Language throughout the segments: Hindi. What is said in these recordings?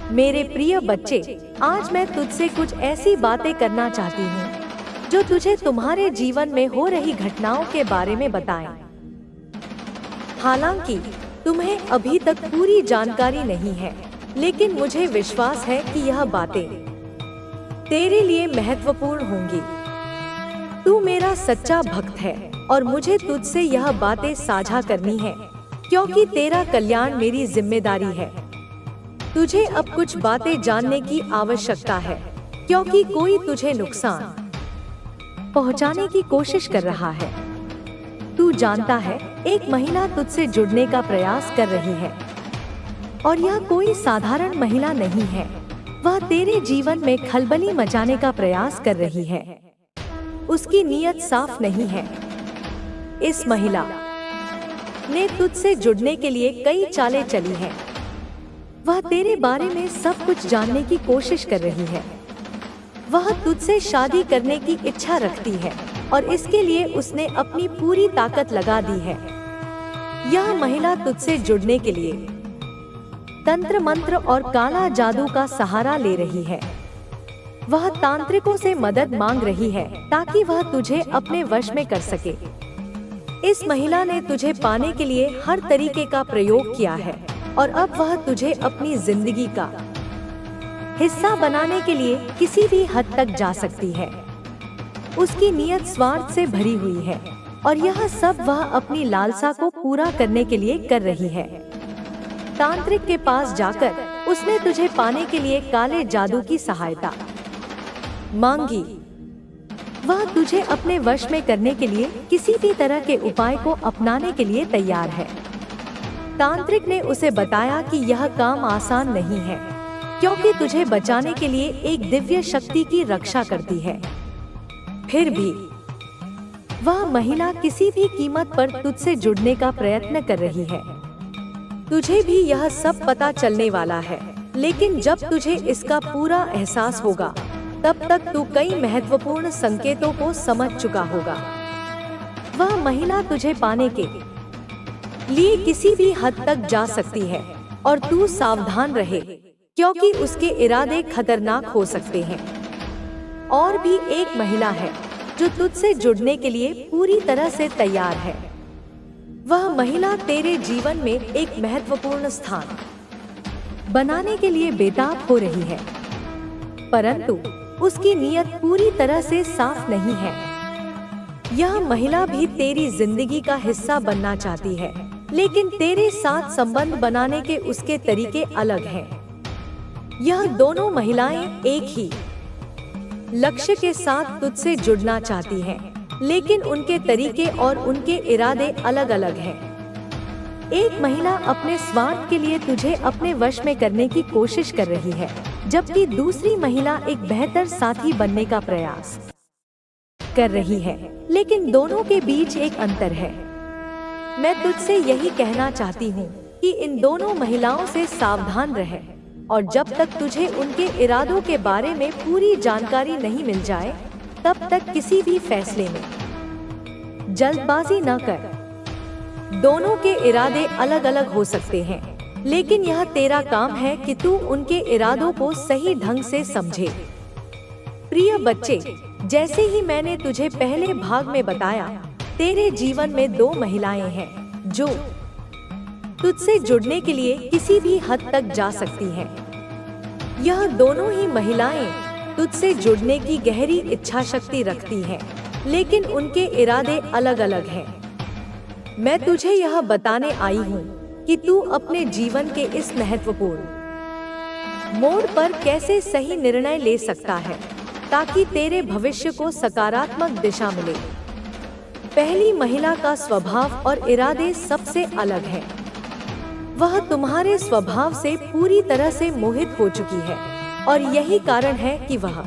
मेरे प्रिय बच्चे, आज मैं तुझसे कुछ ऐसी बातें करना चाहती हूँ जो तुझे तुम्हारे जीवन में हो रही घटनाओं के बारे में बताएं। हालांकि तुम्हें अभी तक पूरी जानकारी नहीं है, लेकिन मुझे विश्वास है कि यह बातें तेरे लिए महत्वपूर्ण होंगी। तू मेरा सच्चा भक्त है और मुझे तुझसे यह बातें साझा करनी है, क्योंकि तेरा कल्याण मेरी जिम्मेदारी है। तुझे अब कुछ बातें जानने की आवश्यकता है, क्योंकि कोई तुझे नुकसान पहुंचाने की कोशिश कर रहा है। तू जानता है, एक महिला तुझसे जुड़ने का प्रयास कर रही है, और यह कोई साधारण महिला नहीं है। वह तेरे जीवन में खलबली मचाने का प्रयास कर रही है। उसकी नीयत साफ नहीं है। इस महिला ने तुझसे जुड़ने के लिए कई चालें चली हैं। वह तेरे बारे में सब कुछ जानने की कोशिश कर रही है। वह तुझसे शादी करने की इच्छा रखती है और इसके लिए उसने अपनी पूरी ताकत लगा दी है। यह महिला तुझसे जुड़ने के लिए तंत्र मंत्र और काला जादू का सहारा ले रही है। वह तांत्रिकों से मदद मांग रही है ताकि वह तुझे अपने वश में कर सके। इस महिला ने तुझे पाने के लिए हर तरीके का प्रयोग किया है और अब वह तुझे अपनी जिंदगी का हिस्सा बनाने के लिए किसी भी हद तक जा सकती है। उसकी नीयत स्वार्थ से भरी हुई है और यह सब वह अपनी लालसा को पूरा करने के लिए कर रही है। तांत्रिक के पास जाकर उसने तुझे पाने के लिए काले जादू की सहायता मांगी। वह तुझे अपने वश में करने के लिए किसी भी तरह के उपाय को अपनाने के लिए तैयार है। तांत्रिक ने उसे बताया कि यह काम आसान नहीं है, क्योंकि तुझे बचाने के लिए एक दिव्य शक्ति की रक्षा करती है। फिर भी वह महिला किसी भी कीमत पर तुझसे जुड़ने का प्रयत्न कर रही है। तुझे भी यह सब पता चलने वाला है, लेकिन जब तुझे इसका पूरा एहसास होगा, तब तक तू कई महत्वपूर्ण संकेतों को समझ चुका होगा। वह महिला तुझे पाने के लिए किसी भी हद तक जा सकती है और तू सावधान रहे, क्योंकि उसके इरादे खतरनाक हो सकते हैं। और भी एक महिला है जो तुझसे जुड़ने के लिए पूरी तरह से तैयार है। वह महिला तेरे जीवन में एक महत्वपूर्ण स्थान बनाने के लिए बेताब हो रही है, परंतु उसकी नीयत पूरी तरह से साफ नहीं है। यह महिला भी तेरी जिंदगी का हिस्सा बनना चाहती है, लेकिन तेरे साथ संबंध बनाने के उसके तरीके अलग हैं। यह दोनों महिलाएं एक ही लक्ष्य के साथ तुझसे जुड़ना चाहती हैं, लेकिन उनके तरीके और उनके इरादे अलग अलग हैं। एक महिला अपने स्वार्थ के लिए तुझे अपने वश में करने की कोशिश कर रही है, जबकि दूसरी महिला एक बेहतर साथी बनने का प्रयास कर रही है। लेकिन दोनों के बीच एक अंतर है। मैं तुझसे यही कहना चाहती हूँ कि इन दोनों महिलाओं से सावधान रहे, और जब तक तुझे उनके इरादों के बारे में पूरी जानकारी नहीं मिल जाए, तब तक किसी भी फैसले में जल्दबाजी न कर। दोनों के इरादे अलग अलग हो सकते हैं, लेकिन यह तेरा काम है कि तू उनके इरादों को सही ढंग से समझे। प्रिय बच्चे, जैसे ही मैंने तुझे पहले भाग में बताया, तेरे जीवन में दो महिलाएं हैं जो तुझसे जुड़ने के लिए किसी भी हद तक जा सकती हैं। यह दोनों ही महिलाएं तुझसे जुड़ने की गहरी इच्छा शक्ति रखती हैं, लेकिन उनके इरादे अलग अलग हैं। मैं तुझे यह बताने आई हूँ कि तू अपने जीवन के इस महत्वपूर्ण मोड़ पर कैसे सही निर्णय ले सकता है, ताकि तेरे भविष्य को सकारात्मक दिशा मिले। पहली महिला का स्वभाव और इरादे सबसे अलग हैं। वह तुम्हारे स्वभाव से पूरी तरह से मोहित हो चुकी है, और यही कारण है कि वह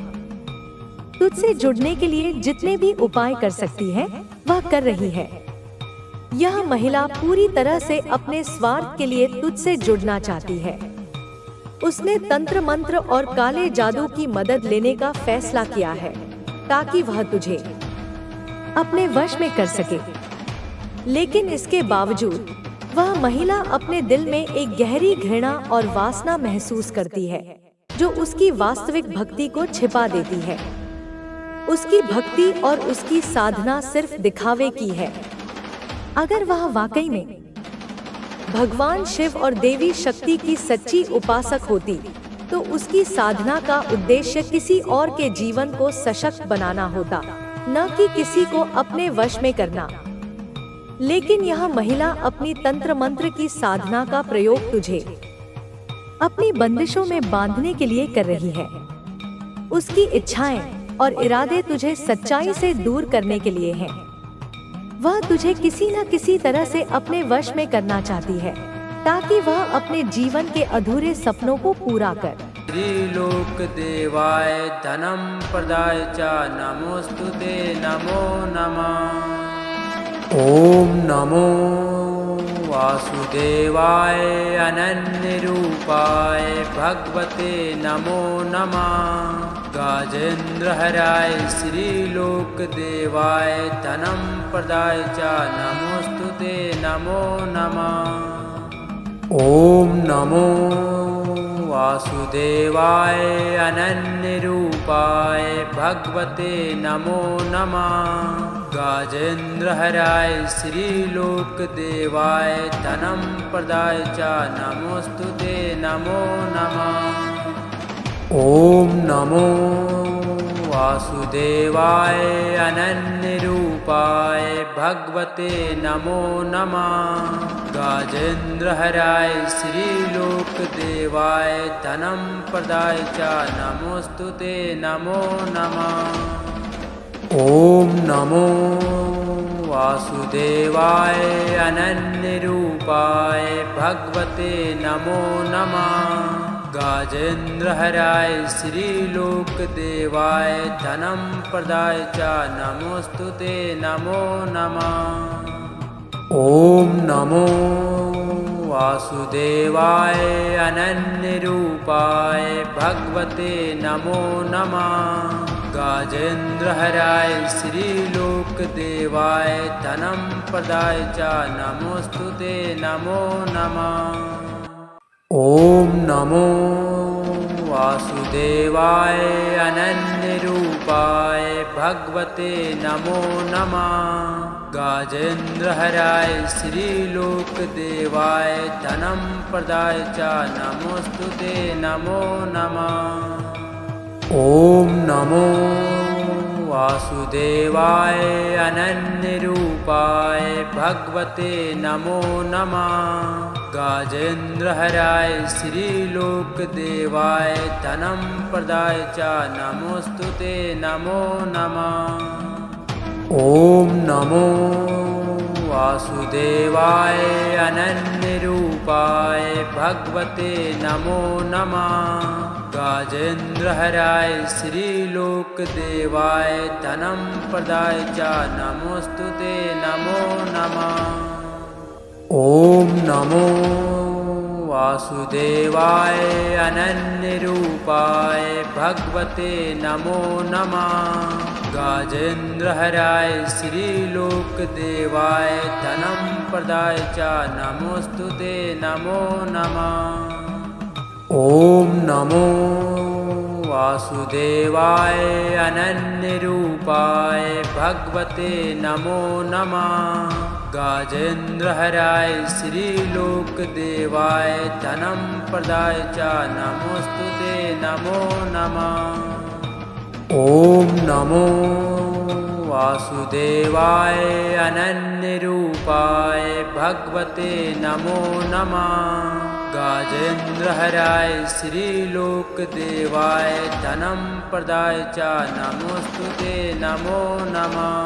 तुझसे जुड़ने के लिए जितने भी उपाय कर सकती है, वह कर रही है। यह महिला पूरी तरह से अपने स्वार्थ के लिए तुझसे जुड़ना चाहती है। उसने तंत्र मंत्र और काले जादू की मदद लेने का फैसला किया है, ताकि वह तुझे अपने वश में कर सके। लेकिन इसके बावजूद वह महिला अपने दिल में एक गहरी घृणा और वासना महसूस करती है, जो उसकी वास्तविक भक्ति को छिपा देती है। उसकी भक्ति और उसकी साधना सिर्फ दिखावे की है। अगर वह वाकई में भगवान शिव और देवी शक्ति की सच्ची उपासक होती, तो उसकी साधना का उद्देश्य किसी और के जीवन को सशक्त बनाना होता, न कि किसी को अपने वश में करना। लेकिन यह महिला अपनी तंत्र मंत्र की साधना का प्रयोग तुझे अपनी बंदिशों में बांधने के लिए कर रही है। उसकी इच्छाएं और इरादे तुझे सच्चाई से दूर करने के लिए हैं। वह तुझे किसी न किसी तरह से अपने वश में करना चाहती है, ताकि वह अपने जीवन के अधूरे सपनों को पूरा कर। त्रिलोक देवाय धनम प्रदाय च नमोस्तुते नमो नमः। ओम नमो वासुदेवाय अनन्य रूपाय भगवते नमो नमः। गाजेन्द्रहराय श्रीलोक देवाय धनम प्रदाय च नमोस्तुते नमो नमः। ओम नमो वासुदेवाय अनन्य रूपाय भगवते नमो नमः। गाजेन्द्रहराय श्रीलोक देवाय धनम प्रदाय च नमोस्तुते नमो नमः। ओम नमो वासुदेवाय अनन्य रूपाय भगवते नमो नमः। गाजेन्द्रहराय श्रीलोक देवाय धनम प्रदाय च नमोस्तुते नमो नमः। ओम नमो वासुदेवाय अनन्य रूपाय भगवते नमो नमः। गाजेन्द्रहराय श्रीलोक देवाय धनम प्रदाय च नमोस्तुते नमो नमः। ओम नमो वासुदेवाय अनन्य रूपाय भगवते नमो नमः। गाजेन्द्रहराय श्रीलोक देवाय धनम प्रदाय च नमोस्तुते नमो नमः। ओम नमो वासुदेवाय अनन्य रूपाय भगवते नमो नमः। गाजेन्द्रहराय श्रीलोक देवाय धनम प्रदाय च नमोस्तुते नमो नमः। ओम नमो वासुदेवाय अनन्य रूपाय भगवते नमो नमः। गाजेन्द्रहराय श्रीलोक देवाय धनम प्रदाय च नमोस्तुते नमो नमः। ओम नमो वासुदेवाय अनन्य रूपाय भगवते नमो नमः। गाजेन्द्रहराय श्रीलोक देवाय धनम प्रदाय च नमोस्तुते नमो नमः। ओम नमो वासुदेवाय अनन्य रूपाय भगवते नमो नमः। गाजेन्द्रहराय श्रीलोक देवाय धनम प्रदाय च नमोस्तुते नमो नमः। ओम नमो वासुदेवाय अनन्य रूपाय भगवते नमो नमः। गाजेन्द्रहराय श्रीलोक देवाय धनम प्रदाय च नमोस्तुते नमो नमः। ओम नमो वासुदेवाय अनन्य रूपाय भगवते नमो नमः। गाजेन्द्रहराय श्रीलोक देवाय धनम प्रदाय च नमोस्तुते नमो नमः।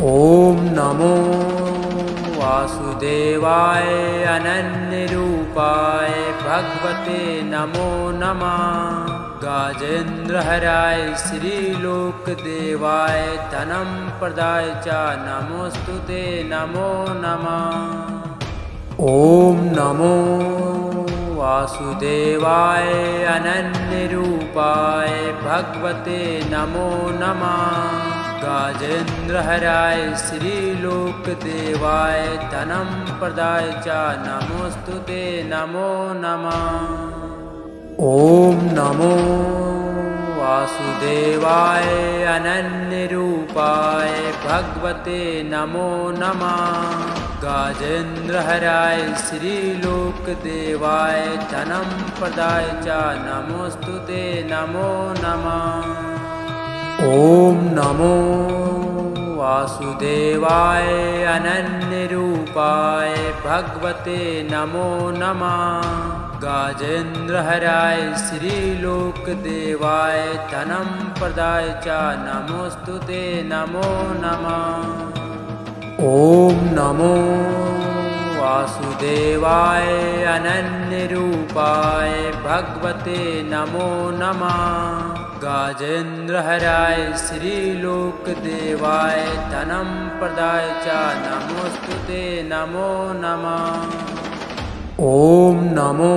ओम नमो वासुदेवाय अनन्य रूपाय भगवते नमो नमः। गाजेन्द्रहराय श्रीलोक देवाय धनम प्रदाय च नमोस्तुते नमो नमः। ओम नमो वासुदेवाय अनन्य रूपाय भगवते नमो नमः। गाजेन्द्रहराय श्रीलोकदेवाय धनं प्रदाय च नमोस्तुते नमो नमः। ॐ नमो वासुदेवाय अनन्यरूपाय भगवते नमो नमः। गाजेन्द्रहराय श्रीलोकदेवाय धनं प्रदाय च नमोस्तुते नमो नमः। ॐ नमो वासुदेवाय अनन्यरूपाय भगवते नमो नमः। गाजेन्द्रहराय श्रीलोकदेवाय धनं प्रदाय च नमोस्तुते नमो नमः। ॐ नमो वासुदेवाय अनन्यरूपाय भगवते नमो नमः। गाजेन्द्रहराय श्रीलोकदेवाय धनं प्रदाय च नमोस्तुते नमो नमः। ॐ नमो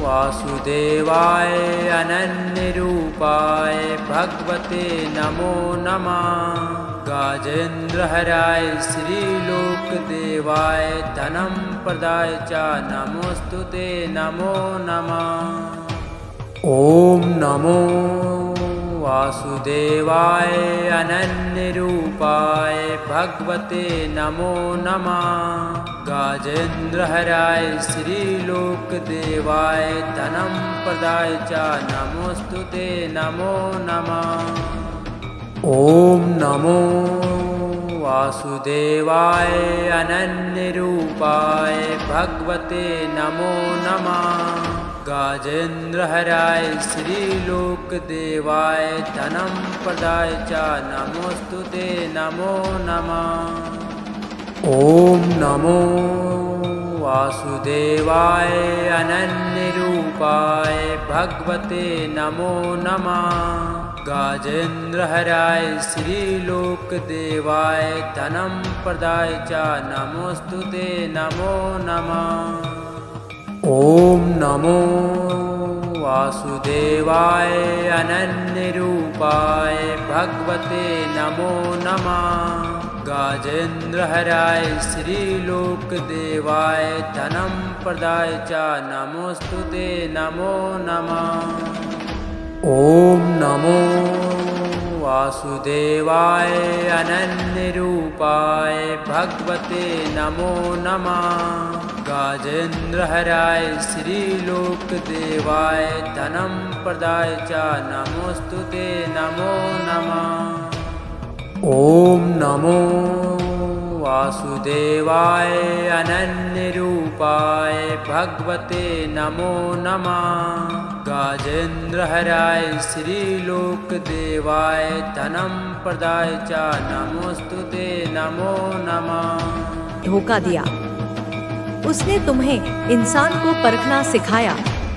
वासुदेवाय अनन्यरूपाय भगवते नमो नमः। गाजेन्द्रहराय श्रीलोकदेवाय धनं प्रदाय च नमोस्तुते नमो नमः। ॐ नमो वासुदेवाय अनन्यरूपाय भगवते नमो नमः। गाजेन्द्रहराय श्रीलोकदेवाय धनं प्रदाय च नमोस्तुते नमो नमः। ॐ नमो वासुदेवाय अनन्यरूपाय भगवते नमो नमः। गाजेन्द्रहराय श्रीलोकदेवाय धनं प्रदाय च नमोस्तुते नमो नमः। ॐ नमो वासुदेवाय अनन्यरूपाय भगवते नमो नमः। गाजेन्द्रहराय श्रीलोकदेवाय धनं प्रदाय च नमोस्तुते नमो नमः। ॐ नमो वासुदेवाय अनन्यरूपाय भगवते नमो नमः। गाजेन्द्रहराय श्रीलोकदेवाय धनं प्रदाय च नमोस्तुते नमो नमः। ॐ नमो वासुदेवाय अनन्यरूपाय भगवते नमो नमः। गाजेन्द्रहराय श्रीलोकदेवाय धनं प्रदाय च नमोस्तुते नमो नमः। ॐ नमो वासुदेवाय अनन्यरूपाय भगवते नमो नमः। गाजेन्द्रहराय श्रीलोकदेवाय धनं प्रदाय च नमोस्तुते नमो नमः। धोखा दिया। उसने तुम्हें इंसान को परखना सिखाया।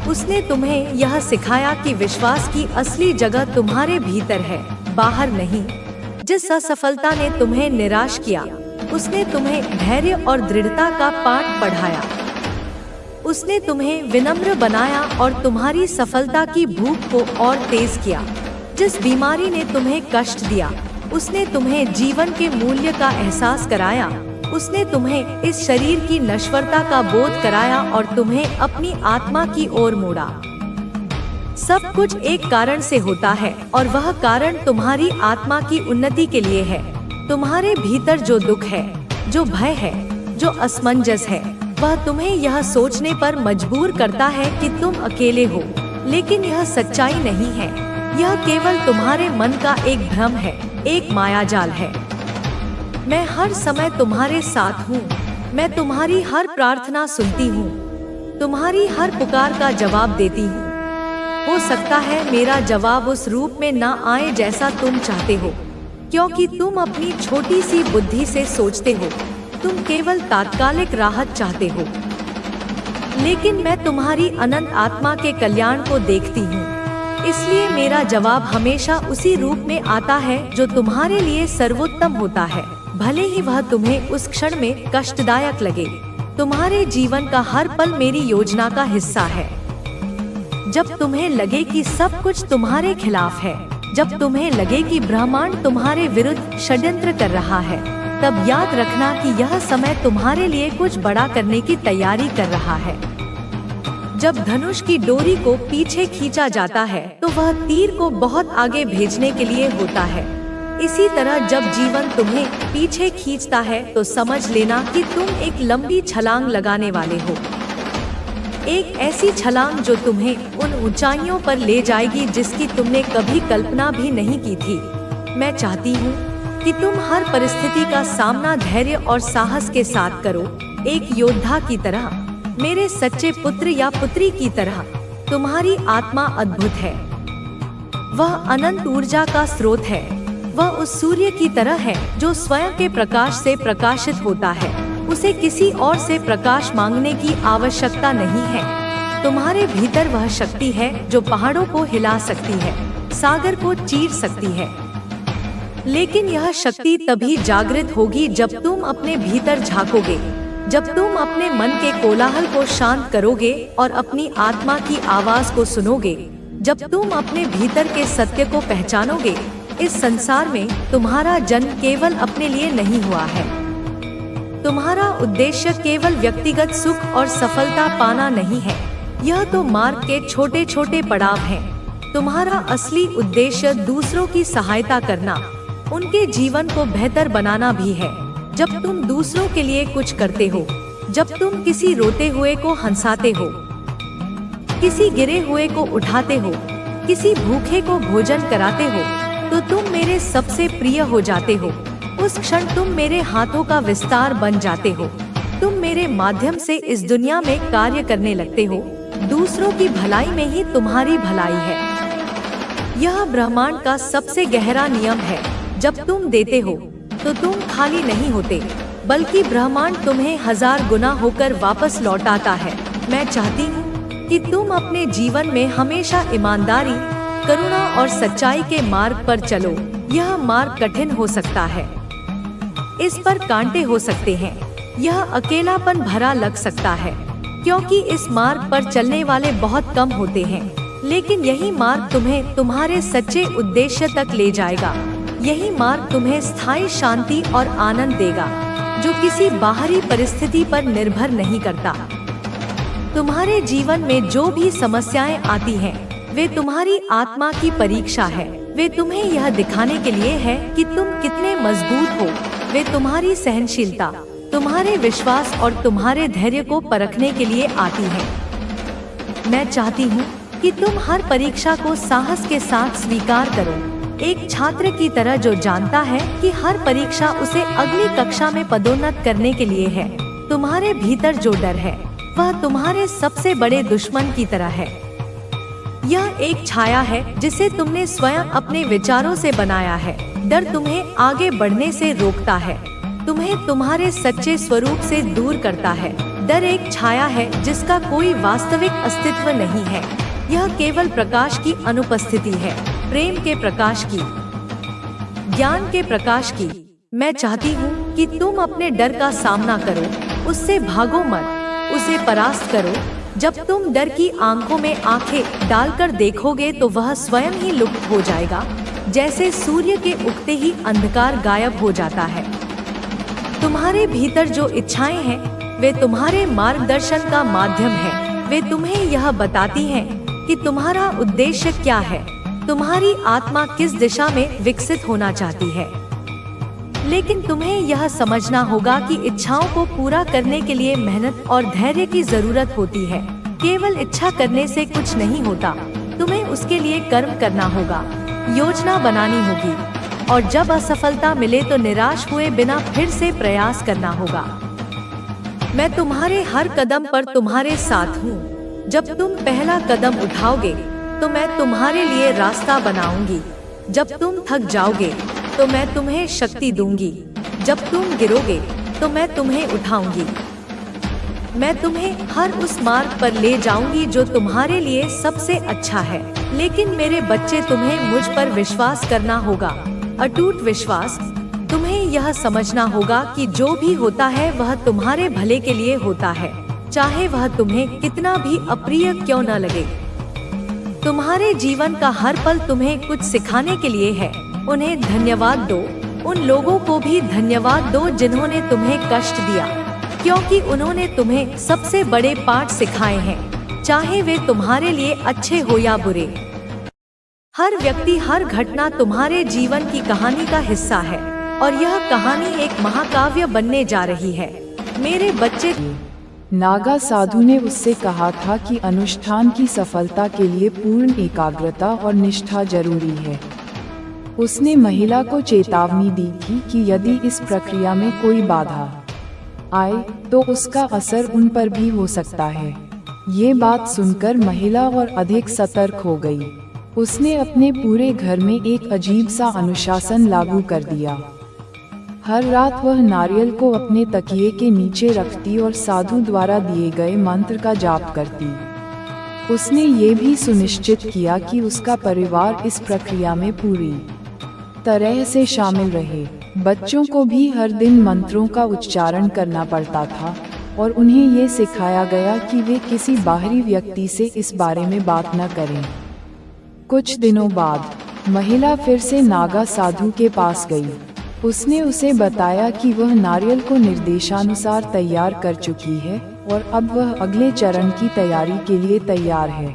उसने तुम्हें यह सिखाया कि विश्वास की असली जगह तुम्हारे भीतर है, बाहर नहीं। जिस असफलता ने तुम्हें निराश किया, उसने तुम्हें धैर्य और दृढ़ता का पाठ पढ़ाया। उसने तुम्हें विनम्र बनाया और तुम्हारी सफलता की भूख को और तेज किया। जिस बीमारी ने तुम्हें कष्ट दिया, उसने तुम्हें जीवन के मूल्य का एहसास कराया। उसने तुम्हें इस शरीर की नश्वरता का बोध कराया और तुम्हें अपनी आत्मा की ओर मोड़ा। सब कुछ एक कारण से होता है और वह कारण तुम्हारी आत्मा की उन्नति के लिए है। तुम्हारे भीतर जो दुख है, जो भय है, जो असमंजस है, वह तुम्हें यह सोचने पर मजबूर करता है कि तुम अकेले हो, लेकिन यह सच्चाई नहीं है। यह केवल तुम्हारे मन का एक भ्रम है, एक मायाजाल है। मैं हर समय तुम्हारे साथ हूँ। मैं तुम्हारी हर प्रार्थना सुनती हूँ, तुम्हारी हर पुकार का जवाब देती हूँ। हो सकता है मेरा जवाब उस रूप में ना आए जैसा तुम चाहते हो, क्योंकि तुम अपनी छोटी सी बुद्धि से सोचते हो। तुम केवल तात्कालिक राहत चाहते हो, लेकिन मैं तुम्हारी अनंत आत्मा के कल्याण को देखती हूँ। इसलिए मेरा जवाब हमेशा उसी रूप में आता है जो तुम्हारे लिए सर्वोत्तम होता है, भले ही वह तुम्हें उस क्षण में कष्टदायक लगे। तुम्हारे जीवन का हर पल मेरी योजना का हिस्सा है। जब तुम्हें लगे कि सब कुछ तुम्हारे खिलाफ है, जब तुम्हें लगे कि ब्रह्मांड तुम्हारे विरुद्ध षड्यंत्र कर रहा है, तब याद रखना कि यह समय तुम्हारे लिए कुछ बड़ा करने की तैयारी कर रहा है। जब धनुष की डोरी को पीछे खींचा जाता है तो वह तीर को बहुत आगे भेजने के लिए होता है। इसी तरह जब जीवन तुम्हें पीछे खींचता है तो समझ लेना कि तुम एक लंबी छलांग लगाने वाले हो। एक ऐसी छलांग जो तुम्हें उन ऊंचाइयों पर ले जाएगी जिसकी तुमने कभी कल्पना भी नहीं की थी। मैं चाहती हूँ कि तुम हर परिस्थिति का सामना धैर्य और साहस के साथ करो, एक योद्धा की तरह, मेरे सच्चे पुत्र या पुत्री की तरह। तुम्हारी आत्मा अद्भुत है, वह अनंत ऊर्जा का स्रोत है। वह उस सूर्य की तरह है जो स्वयं के प्रकाश से प्रकाशित होता है। उसे किसी और से प्रकाश मांगने की आवश्यकता नहीं है। तुम्हारे भीतर वह शक्ति है जो पहाड़ों को हिला सकती है, सागर को चीर सकती है। लेकिन यह शक्ति तभी जागृत होगी जब तुम अपने भीतर झांकोगे, जब तुम अपने मन के कोलाहल को शांत करोगे और अपनी आत्मा की आवाज को सुनोगे, जब तुम अपने भीतर के सत्य को पहचानोगे। इस संसार में तुम्हारा जन्म केवल अपने लिए नहीं हुआ है। तुम्हारा उद्देश्य केवल व्यक्तिगत सुख और सफलता पाना नहीं है। यह तो मार्ग के छोटे छोटे पड़ाव हैं। तुम्हारा असली उद्देश्य दूसरों की सहायता करना, उनके जीवन को बेहतर बनाना भी है। जब तुम दूसरों के लिए कुछ करते हो, जब तुम किसी रोते हुए को हंसाते हो, किसी गिरे हुए को उठाते हो, किसी भूखे को भोजन कराते हो, तो तुम मेरे सबसे प्रिय हो जाते हो। उस क्षण तुम मेरे हाथों का विस्तार बन जाते हो। तुम मेरे माध्यम से इस दुनिया में कार्य करने लगते हो। दूसरों की भलाई में ही तुम्हारी भलाई है। यह ब्रह्मांड का सबसे गहरा नियम है। जब तुम देते हो तो तुम खाली नहीं होते, बल्कि ब्रह्मांड तुम्हें 1000 गुना होकर वापस लौटाता है। मैं चाहती हूँ कि तुम अपने जीवन में हमेशा ईमानदारी, करुणा और सच्चाई के मार्ग पर चलो। यह मार्ग कठिन हो सकता है, इस पर कांटे हो सकते हैं, यह अकेलापन भरा लग सकता है, क्योंकि इस मार्ग पर चलने वाले बहुत कम होते हैं। लेकिन यही मार्ग तुम्हें तुम्हारे सच्चे उद्देश्य तक ले जाएगा। यही मार्ग तुम्हें स्थायी शांति और आनंद देगा, जो किसी बाहरी परिस्थिति पर निर्भर नहीं करता। तुम्हारे जीवन में जो भी समस्याएं आती हैं, वे तुम्हारी आत्मा की परीक्षा है। वे तुम्हें यह दिखाने के लिए है कि तुम कितने मजबूत हो। वे तुम्हारी सहनशीलता, तुम्हारे विश्वास और तुम्हारे धैर्य को परखने के लिए आती हैं। मैं चाहती हूँ कि तुम हर परीक्षा को साहस के साथ स्वीकार करो, एक छात्र की तरह जो जानता है कि हर परीक्षा उसे अगली कक्षा में पदोन्नत करने के लिए है। तुम्हारे भीतर जो डर है वह तुम्हारे सबसे बड़े दुश्मन की तरह है। यह एक छाया है जिसे तुमने स्वयं अपने विचारों से बनाया है। डर तुम्हें आगे बढ़ने से रोकता है, तुम्हें तुम्हारे सच्चे स्वरूप से दूर करता है। डर एक छाया है जिसका कोई वास्तविक अस्तित्व नहीं है। यह केवल प्रकाश की अनुपस्थिति है, प्रेम के प्रकाश की, ज्ञान के प्रकाश की। मैं चाहती हूँ कि तुम अपने डर का सामना करो, उससे भागो मत, उसे परास्त करो। जब तुम डर की आंखों में आंखें डालकर देखोगे तो वह स्वयं ही लुप्त हो जाएगा, जैसे सूर्य के उगते ही अंधकार गायब हो जाता है। तुम्हारे भीतर जो इच्छाएं हैं, वे तुम्हारे मार्गदर्शन का माध्यम है। वे तुम्हें यह बताती हैं कि तुम्हारा उद्देश्य क्या है, तुम्हारी आत्मा किस दिशा में विकसित होना चाहती है। लेकिन तुम्हें यह समझना होगा कि इच्छाओं को पूरा करने के लिए मेहनत और धैर्य की जरूरत होती है। केवल इच्छा करने से कुछ नहीं होता, तुम्हें उसके लिए कर्म करना होगा, योजना बनानी होगी, और जब असफलता मिले तो निराश हुए बिना फिर से प्रयास करना होगा। मैं तुम्हारे हर कदम पर तुम्हारे साथ हूँ। जब तुम पहला कदम उठाओगे तो मैं तुम्हारे लिए रास्ता बनाऊंगी। जब तुम थक जाओगे तो मैं तुम्हें शक्ति दूंगी। जब तुम गिरोगे तो मैं तुम्हें उठाऊंगी। मैं तुम्हें हर उस मार्ग पर ले जाऊंगी जो तुम्हारे लिए सबसे अच्छा है। लेकिन मेरे बच्चे, तुम्हें मुझ पर विश्वास करना होगा, अटूट विश्वास। तुम्हें यह समझना होगा कि जो भी होता है वह तुम्हारे भले के लिए होता है, चाहे वह तुम्हें कितना भी अप्रिय क्यों न लगे। तुम्हारे जीवन का हर पल तुम्हें कुछ सिखाने के लिए है। उन्हें धन्यवाद दो। उन लोगों को भी धन्यवाद दो जिन्होंने तुम्हें कष्ट दिया, क्योंकि उन्होंने तुम्हें सबसे बड़े पाठ सिखाए हैं, चाहे वे तुम्हारे लिए अच्छे हो या बुरे। हर व्यक्ति, हर घटना तुम्हारे जीवन की कहानी का हिस्सा है और यह कहानी एक महाकाव्य बनने जा रही है। मेरे बच्चे, नागा साधु ने उससे कहा था कि अनुष्ठान की सफलता के लिए पूर्ण एकाग्रता और निष्ठा जरूरी है। उसने महिला को चेतावनी दी थी कि यदि इस प्रक्रिया में कोई बाधा आए तो उसका असर उन पर भी हो सकता है। ये बात सुनकर महिला और अधिक सतर्क हो गई। उसने अपने पूरे घर में एक अजीब सा अनुशासन लागू कर दिया। हर रात वह नारियल को अपने तकिए के नीचे रखती और साधु द्वारा दिए गए मंत्र का जाप करती। उसने ये भी सुनिश्चित किया कि उसका परिवार इस प्रक्रिया में पूरी तरह से शामिल रहे। बच्चों को भी हर दिन मंत्रों का उच्चारण करना पड़ता था और उन्हें ये सिखाया गया कि वे किसी बाहरी व्यक्ति से इस बारे में बात न करें। कुछ दिनों बाद महिला फिर से नागा साधु के पास गई। उसने उसे बताया कि वह नारियल को निर्देशानुसार तैयार कर चुकी है और अब वह अगले चरण की तैयारी के लिए तैयार है।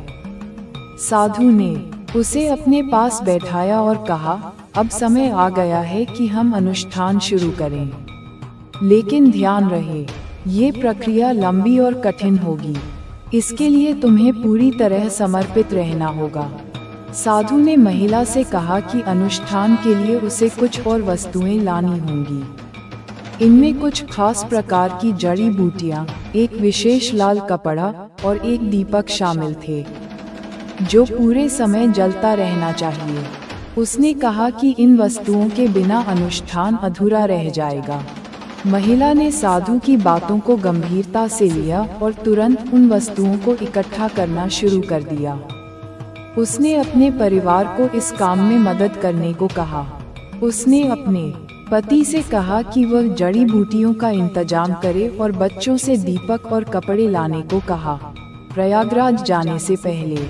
साधु ने उसे अपने पास बैठाया और कहा, अब समय आ गया है कि हम अनुष्ठान शुरू करें। लेकिन ध्यान रहे, ये प्रक्रिया लंबी और कठिन होगी। इसके लिए तुम्हें पूरी तरह समर्पित रहना होगा। साधु ने महिला से कहा कि अनुष्ठान के लिए उसे कुछ और वस्तुएं लानी होंगी। इनमें कुछ खास प्रकार की जड़ी बूटियां, एक विशेष लाल कपड़ा और एक दीपक शामिल थे, जो पूरे समय जलता रहना चाहिए। उसने कहा कि इन वस्तुओं के बिना अनुष्ठान अधूरा रह जाएगा। महिला ने साधु की बातों को गंभीरता से लिया और तुरंत उन वस्तुओं को इकट्ठा करना शुरू कर दिया। उसने अपने परिवार को इस काम में मदद करने को कहा। उसने अपने पति से कहा कि वह जड़ी बूटियों का इंतजाम करे और बच्चों से दीपक और कपड़े लाने को कहा। प्रयागराज जाने से पहले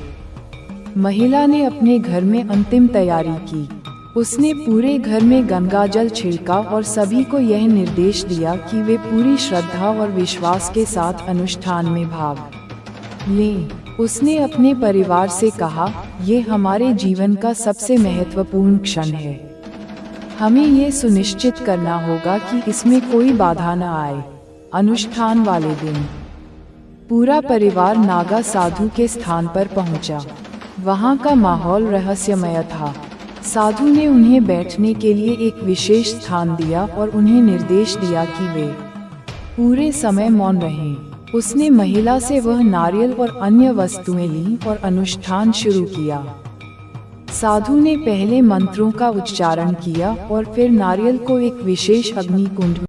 महिला ने अपने घर में अंतिम तैयारी की। उसने पूरे घर में गंगाजल छिड़का और सभी को यह निर्देश दिया कि वे पूरी श्रद्धा और विश्वास के साथ अनुष्ठान में भाग लें। उसने अपने परिवार से कहा, ये हमारे जीवन का सबसे महत्वपूर्ण क्षण है। हमें ये सुनिश्चित करना होगा कि इसमें कोई बाधा न आए। अनुष्ठान वाले दिन पूरा परिवार नागा साधु के स्थान पर पहुंचा। वहां का माहौल रहस्यमय था। साधु ने उन्हें बैठने के लिए एक विशेष स्थान दिया और उन्हें निर्देश दिया कि वे पूरे समय मौन रहें। उसने महिला से वह नारियल और अन्य वस्तुएं लीं और अनुष्ठान शुरू किया। साधु ने पहले मंत्रों का उच्चारण किया और फिर नारियल को एक विशेष अग्नि कुंड